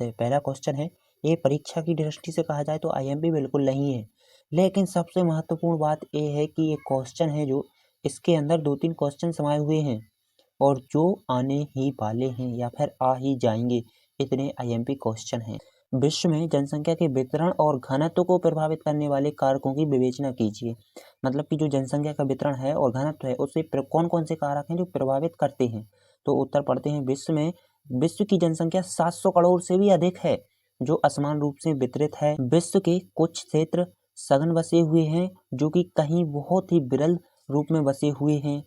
है। पहला क्वेश्चन है, ये परीक्षा की दृष्टि से कहा जाए तो आईएमपी बिल्कुल नहीं है, लेकिन सबसे महत्वपूर्ण बात ये है कि ये क्वेश्चन है जो इसके अंदर 2-3 क्वेश्चन समाये हुए हैं और जो आने ही वाले हैं या फिर आ ही जाएंगे, इतने आईएमपी क्वेश्चन हैं। विश्व में जनसंख्या के वितरण और घनत्व को प्रभावित करने वाले कारकों की विवेचना कीजिए। मतलब कि जो जनसंख्या का वितरण है और घनत्व है उससे कौन कौन से कारक हैं जो प्रभावित करते हैं। तो उत्तर पढ़ते हैं, विश्व की जनसंख्या 700 करोड़ से भी अधिक है, जो असमान रूप से वितरित है। विश्व के कुछ क्षेत्र सघन बसे हुए हैं, जो कि कहीं बहुत ही विरल रूप में बसे हुए हैं।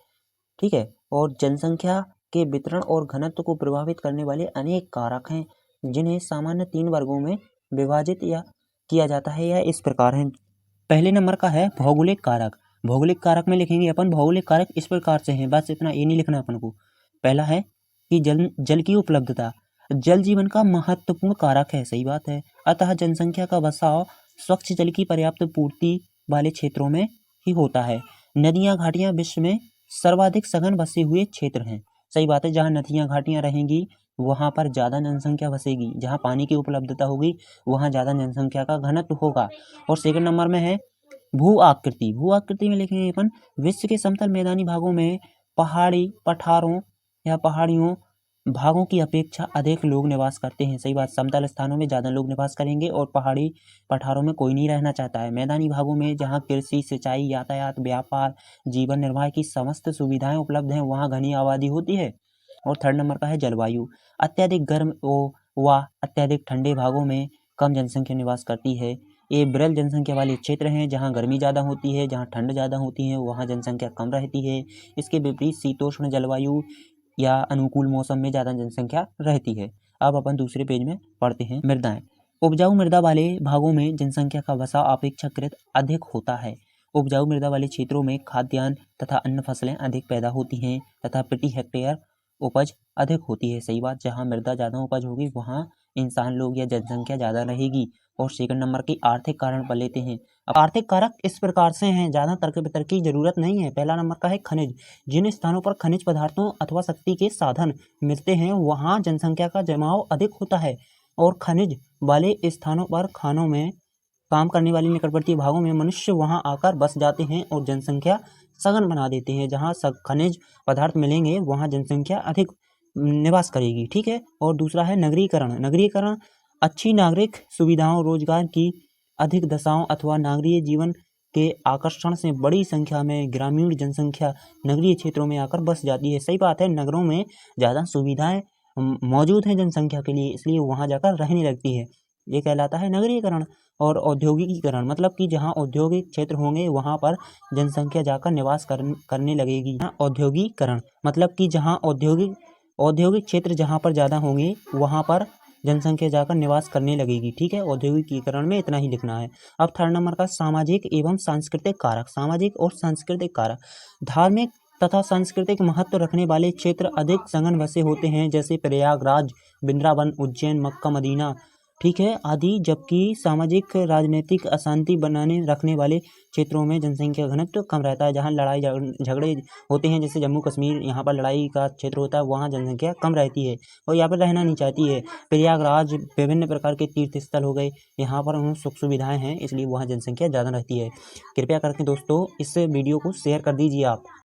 ठीक है, और जनसंख्या के वितरण और घनत्व को प्रभावित करने वाले अनेक कारक हैं, जिन्हें सामान्य 3 वर्गों में विभाजित या किया जाता है, या इस प्रकार हैं। पहले नंबर का है भौगोलिक कारक। भौगोलिक कारक में लिखेंगे अपन, भौगोलिक कारक इस प्रकार से हैं, बस इतना ये नहीं लिखना अपन को। पहला है कि जल की उपलब्धता। जल जीवन का महत्वपूर्ण कारक है, सही बात है। अतः जनसंख्या का बसाव स्वच्छ जल की पर्याप्त पूर्ति वाले क्षेत्रों में ही होता है। नदियां घाटियां विश्व में सर्वाधिक सघन बसे हुए क्षेत्र हैं, सही बात है। जहाँ नदियां घाटियां रहेंगी वहाँ पर ज़्यादा जनसंख्या बसेगी, जहाँ पानी की उपलब्धता होगी वहाँ ज़्यादा जनसंख्या का घनत्व होगा। और सेकंड नंबर में है भू आकृति। भू आकृति में लिखेंगे अपन, विश्व के समतल मैदानी भागों में पहाड़ी पठारों या पहाड़ियों भागों की अपेक्षा अधिक लोग निवास करते हैं, सही बात। समतल स्थानों में ज़्यादा लोग निवास करेंगे और पहाड़ी पठारों में कोई नहीं रहना चाहता है। मैदानी भागों में जहाँ कृषि, सिंचाई, यातायात, व्यापार, जीवन निर्वाह की समस्त सुविधाएं उपलब्ध हैं, वहाँ घनी आबादी होती है। और थर्ड नंबर का है जलवायु। अत्यधिक गर्म व अत्यधिक ठंडे भागों में कम जनसंख्या निवास करती है। ये विरल जनसंख्या वाले क्षेत्र हैं, जहाँ गर्मी ज़्यादा होती है, जहाँ ठंड ज़्यादा होती है, वहाँ जनसंख्या कम रहती है। इसके विपरीत शीतोष्ण जलवायु या अनुकूल मौसम में ज़्यादा जनसंख्या रहती है। अब अपन दूसरे पेज में पढ़ते हैं, मृदाएं। उपजाऊ मृदा वाले भागों में जनसंख्या का बसाव अपेक्षाकृत अधिक होता है। उपजाऊ मृदा वाले क्षेत्रों में खाद्यान्न तथा अन्य फसलें अधिक पैदा होती हैं तथा प्रति हेक्टेयर उपज अधिक होती है, सही बात। जहाँ मृदा ज़्यादा उपज होगी वहाँ इंसान लोग या जनसंख्या ज़्यादा रहेगी। और सेकंड नंबर की आर्थिक कारण पर लेते हैं। अब आर्थिक कारक इस प्रकार से हैं, ज़्यादा तर्क वितर्क की जरूरत नहीं है। पहला नंबर का है खनिज। जिन स्थानों पर खनिज पदार्थों अथवा शक्ति के साधन मिलते हैं वहाँ जनसंख्या का जमाव अधिक होता है, और खनिज वाले स्थानों पर खानों में काम करने वाले निकटवर्ती भागों में मनुष्य वहाँ आकर बस जाते हैं और जनसंख्या सघन बना देते हैं। जहाँ खनिज पदार्थ मिलेंगे वहाँ जनसंख्या अधिक निवास करेगी, ठीक है। और दूसरा है नगरीकरण। नगरीकरण अच्छी नागरिक सुविधाओं, रोजगार की अधिक दशाओं अथवा नागरीय जीवन के आकर्षण से बड़ी संख्या में ग्रामीण जनसंख्या नगरीय क्षेत्रों में आकर बस जाती है, सही बात है। नगरों में ज़्यादा सुविधाएं मौजूद हैं जनसंख्या के लिए, इसलिए वहाँ जाकर रहने लगती है, ये कहलाता है नगरीकरण। और औद्योगिकीकरण, मतलब कि जहाँ औद्योगिक क्षेत्र होंगे वहाँ पर जनसंख्या जाकर निवास करने लगेगी। औद्योगिकीकरण मतलब कि जहाँ औद्योगिक क्षेत्र जहाँ पर ज़्यादा होंगे वहाँ पर जनसंख्या जाकर निवास करने लगेगी, ठीक है। औद्योगिकीकरण में इतना ही लिखना है। अब थर्ड नंबर का सामाजिक एवं सांस्कृतिक कारक। सामाजिक और सांस्कृतिक कारक, धार्मिक तथा सांस्कृतिक महत्व रखने वाले क्षेत्र अधिक सघन बसे होते हैं, जैसे प्रयागराज, वृंदावन, उज्जैन, मक्का, मदीना, ठीक है, आदि। जबकि सामाजिक राजनीतिक अशांति बनाने रखने वाले क्षेत्रों में जनसंख्या घनत्व कम रहता है। जहाँ लड़ाई झगड़े होते हैं, जैसे जम्मू कश्मीर, यहाँ पर लड़ाई का क्षेत्र होता है, वहाँ जनसंख्या कम रहती है और यहाँ पर रहना नहीं चाहती है। प्रयागराज विभिन्न प्रकार के तीर्थ स्थल हो गए, यहाँ पर उन्हें सुख सुविधाएं हैं, इसलिए वहाँ जनसंख्या ज़्यादा रहती है। कृपया करके दोस्तों इस वीडियो को शेयर कर दीजिए आप।